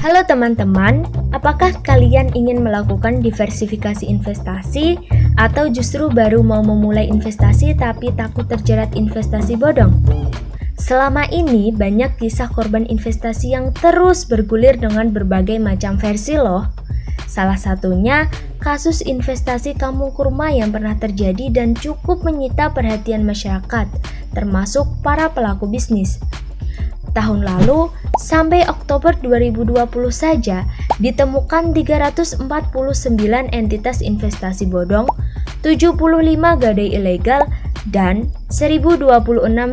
Halo teman-teman, apakah kalian ingin melakukan diversifikasi investasi atau justru baru mau memulai investasi tapi takut terjerat investasi bodong? Selama ini banyak kisah korban investasi yang terus bergulir dengan berbagai macam versi loh. Salah satunya kasus investasi kampung kurma yang pernah terjadi dan cukup menyita perhatian masyarakat, termasuk para pelaku bisnis. Tahun lalu, sampai Oktober 2020 saja, ditemukan 349 entitas investasi bodong, 75 gadai ilegal, dan 1026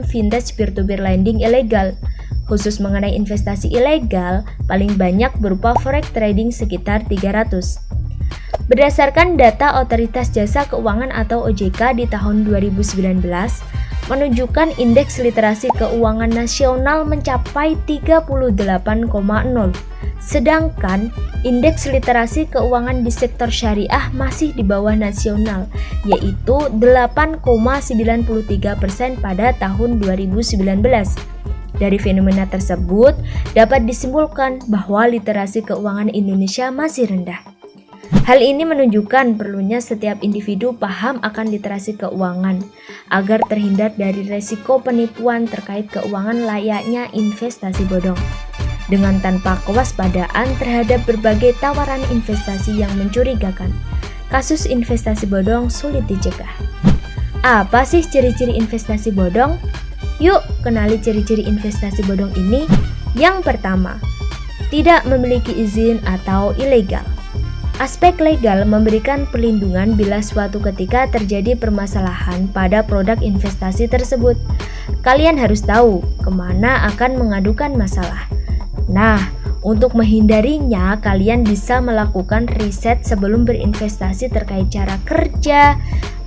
vintage peer-to-peer lending ilegal. Khusus mengenai investasi ilegal, paling banyak berupa forex trading sekitar 300. Berdasarkan data Otoritas Jasa Keuangan atau OJK di tahun 2019, menunjukkan indeks literasi keuangan nasional mencapai 38,0, sedangkan indeks literasi keuangan di sektor syariah masih di bawah nasional, yaitu 8,93% pada tahun 2019. Dari fenomena tersebut, dapat disimpulkan bahwa literasi keuangan Indonesia masih rendah. Hal ini menunjukkan perlunya setiap individu paham akan literasi keuangan agar terhindar dari resiko penipuan terkait keuangan layaknya investasi bodong. Dengan tanpa kewaspadaan terhadap berbagai tawaran investasi yang mencurigakan, kasus investasi bodong sulit dicegah. Apa sih ciri-ciri investasi bodong? Yuk, kenali ciri-ciri investasi bodong ini. Yang pertama, tidak memiliki izin atau ilegal. Aspek legal memberikan perlindungan bila suatu ketika terjadi permasalahan pada produk investasi tersebut. Kalian harus tahu kemana akan mengadukan masalah. Nah, untuk menghindarinya, kalian bisa melakukan riset sebelum berinvestasi terkait cara kerja,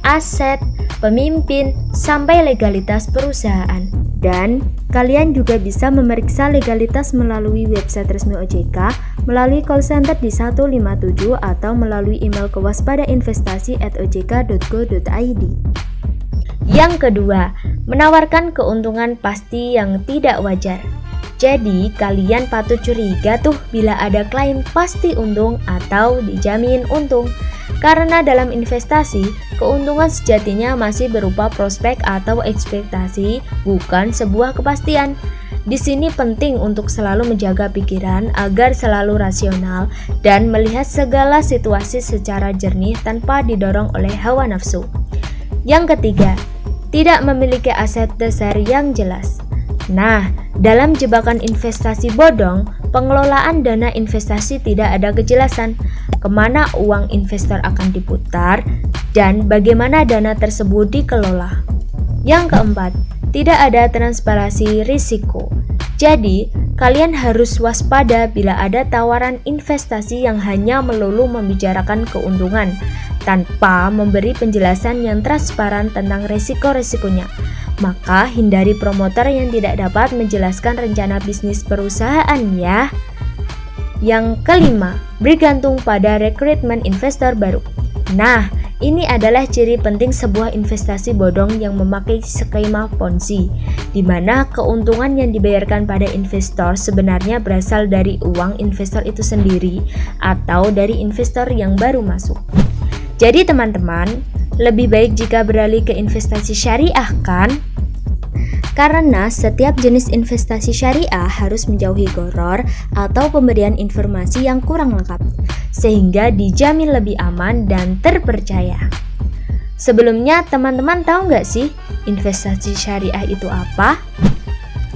aset, pemimpin, sampai legalitas perusahaan. Dan kalian juga bisa memeriksa legalitas melalui website resmi OJK, melalui call center di 157 atau melalui email kewaspadainvestasi@ojk.go.id. Yang kedua, menawarkan keuntungan pasti yang tidak wajar. Jadi, kalian patut curiga tuh bila ada klaim pasti untung atau dijamin untung. Karena dalam investasi, keuntungan sejatinya masih berupa prospek atau ekspektasi, bukan sebuah kepastian. Di sini penting untuk selalu menjaga pikiran agar selalu rasional dan melihat segala situasi secara jernih tanpa didorong oleh hawa nafsu. Yang ketiga, tidak memiliki aset dasar yang jelas. Nah, dalam jebakan investasi bodong, pengelolaan dana investasi tidak ada kejelasan kemana uang investor akan diputar dan bagaimana dana tersebut dikelola. Yang keempat, tidak ada transparansi risiko. Jadi, kalian harus waspada bila ada tawaran investasi yang hanya melulu membicarakan keuntungan tanpa memberi penjelasan yang transparan tentang risiko-risikonya. Maka hindari promotor yang tidak dapat menjelaskan rencana bisnis perusahaan ya. Yang kelima, bergantung pada rekrutmen investor baru. Nah, ini adalah ciri penting sebuah investasi bodong yang memakai skema Ponzi, di mana keuntungan yang dibayarkan pada investor sebenarnya berasal dari uang investor itu sendiri atau dari investor yang baru masuk. Jadi teman-teman, lebih baik jika beralih ke investasi syariah kan? Karena setiap jenis investasi syariah harus menjauhi gharar atau pemberian informasi yang kurang lengkap, sehingga dijamin lebih aman dan terpercaya. Sebelumnya, teman-teman tahu nggak sih investasi syariah itu apa?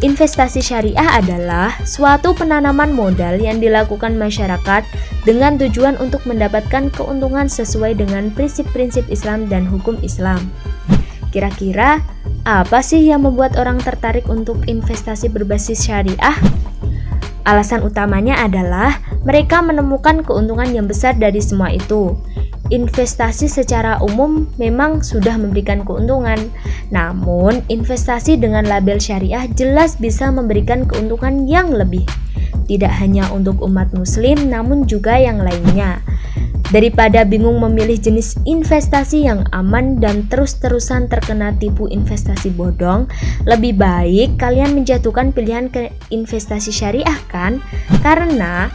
Investasi syariah adalah suatu penanaman modal yang dilakukan masyarakat dengan tujuan untuk mendapatkan keuntungan sesuai dengan prinsip-prinsip Islam dan hukum Islam. Kira-kira apa sih yang membuat orang tertarik untuk investasi berbasis syariah? Alasan utamanya adalah mereka menemukan keuntungan yang besar dari semua itu. Investasi secara umum memang sudah memberikan keuntungan, namun investasi dengan label syariah jelas bisa memberikan keuntungan yang lebih. Tidak hanya untuk umat muslim, namun juga yang lainnya. Daripada bingung memilih jenis investasi yang aman dan terus-terusan terkena tipu investasi bodong, lebih baik kalian menjatuhkan pilihan ke investasi syariah kan? Karena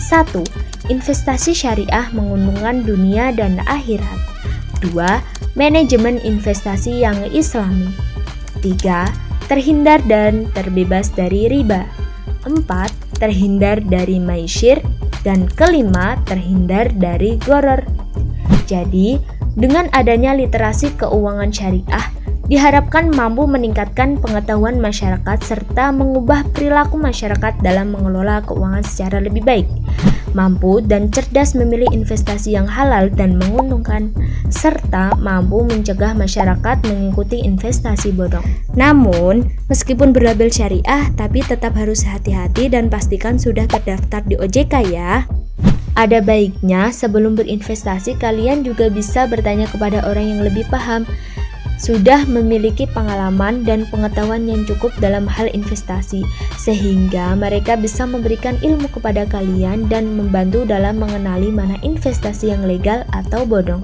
1. Investasi syariah menguntungkan dunia dan akhirat. 2. Manajemen investasi yang islami. 3. Terhindar dan terbebas dari riba. 4. Terhindar dari maisir. Dan kelima, terhindar dari gharar. Jadi, dengan adanya literasi keuangan syariah, diharapkan mampu meningkatkan pengetahuan masyarakat serta mengubah perilaku masyarakat dalam mengelola keuangan secara lebih baik, mampu dan cerdas memilih investasi yang halal dan menguntungkan, serta mampu mencegah masyarakat mengikuti investasi bodong. Namun, meskipun berlabel syariah, tapi tetap harus hati-hati dan pastikan sudah terdaftar di OJK ya. Ada baiknya sebelum berinvestasi kalian juga bisa bertanya kepada orang yang lebih paham, sudah memiliki pengalaman dan pengetahuan yang cukup dalam hal investasi, sehingga mereka bisa memberikan ilmu kepada kalian dan membantu dalam mengenali mana investasi yang legal atau bodong.